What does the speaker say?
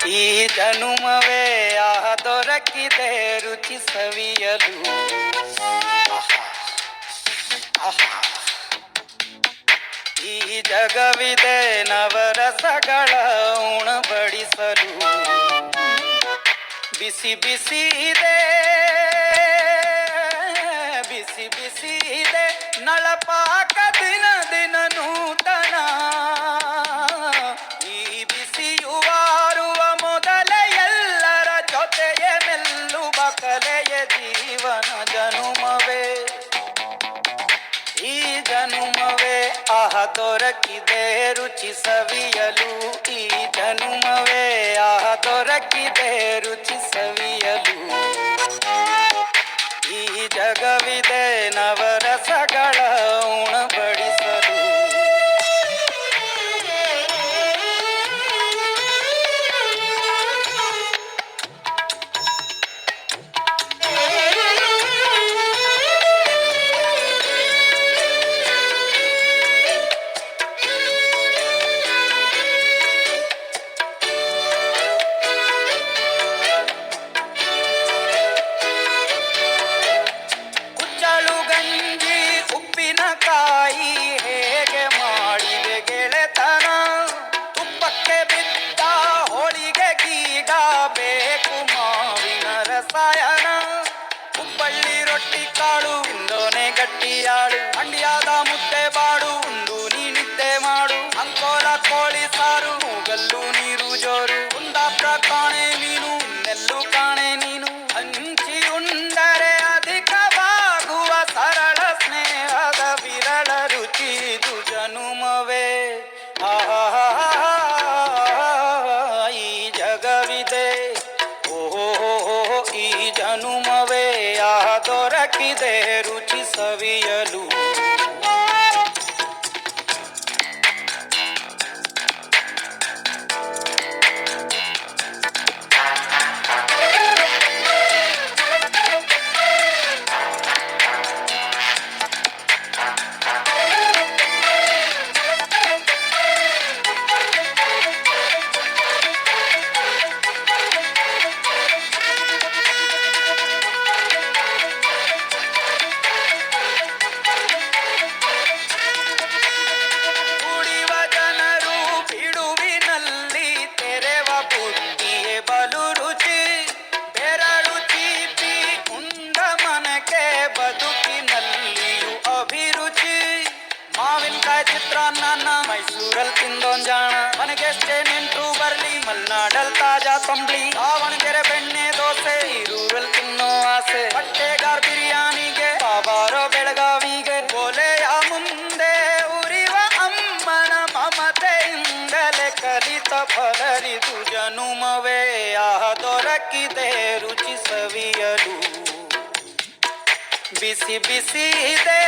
ಈ ಜನುಮವೇ ದೊರಕಿದೆ ರುಚಿ ಸವಿಯಲು. ಈ ಜಗವಿದೆ ನವರಸಗಳ ಉಣಬಡಿಸಲು. ಬಿಸಿ ಬಿಸಿ ಇದೆ, ಬಿಸಿ ಬಿಸಿ ಇದೆ ನಳಪಾಕ ದಿನ ದಿನ ನೂತನ. ಈ ಬಿಸಿಯುವಾರುವ ಮೊದಲೇ ಎಲ್ಲರ ಜೊತೆಯೇ ಮೆಲ್ಲುವ ಕಲೆಯ ಜೀವನ ಜನುಮವೇ. ಈ ಜನುಮವೇ ದೊರಕಿದೆ ರುಚಿ ಸವಿಯಲು. ಈ ಜನುಮವೇ ದೊರಕಿದೆ ರುಚಿ ಸವಿಯಲು. ಈ ಜಗವಿದೆ ನವರಸಗಳ ಉಣಬಡಿಸಲು. ಕಾಯಿ ಹೇಗೆ ಮಾಡಿದೆ ಗೆಳೆತನ. ತುಪ್ಪಕ್ಕೆ ಬಿದ್ದ ಹೋಳಿಗೆ ಗೀಗ ಬೇಕು ಮಾವಿನ ರಸಾಯನ. ಹುಬ್ಬಳ್ಳಿ ರೊಟ್ಟಿ ಕಾಳು ಇಂದೋನೆ ಗಟ್ಟಿಯಾಳು. ಮಂಡ್ಯದ ಮುದ್ದೆ ಬಾಡು ಉಂಡು ನೀ ನಿದ್ದೆ ಮಾಡು. ಅಂಕೋಲ ಕೋಳಿ ಸಾರು ಮೂಗಲ್ಲು ನೀರು ಜೋರು. ಕುಂದಾಪುರ ಕಾಣೆ ಮೀನು ಇನ್ನೆಲ್ಲು ಕಾಣೆ ನೀನು. ಹಂಚಿ ಉಂಡರೆ ಅಧಿಕವಾಗುವ ಸರಳ ಸ್ನೇಹದ ವಿರಳ ರುಚಿ ಇದು ಜನುಮವೇ. ಈ ಜಗವಿದೆ ಈ ಜನುಮವೇ ದೊರಕಿದೆ ರುಚಿ ಸವಿಯಲು. ಮಾವಿನಕಾಯಿ ಚಿತ್ರಾನ್ನ ಮೈಸೂರಲ್ಲಿ ತಿಂದೋನ್ ಜಾಣ. ಮನೆಗೆಷ್ಟೇ ನೆಂಟ್ರು ಬರ್ಲಿ ಮಲ್ನಾಡಲ್ ತಾಜಾ ತಂಬ್ಳಿ. ದಾವಣಗೆರೆ ಬೆಣ್ಣೆ ದೋಸೆ ಈರೂರಲ್ಲಿ ತಿನ್ನೋ ಆಸೆ. ಬಟ್ಟೆಗಾರ್ ಬಿರಿಯಾನಿಗೆ ಬಾಬಾರೋ ಬೆಳಗಾವಿಗೆ. ಒಲೆಯ ಮುಂದೆ ಉರಿವ ಅಮ್ಮನ ಮಮತೆಯಿಂದಲೇ ಕಲಿತ ಫಲರಿದು ಜನುಮವೇ ದೊರಕಿದೆ ರುಚಿ ಸವಿಯಲು. ಬಿಸಿ ಬಿಸಿ ಇದೆ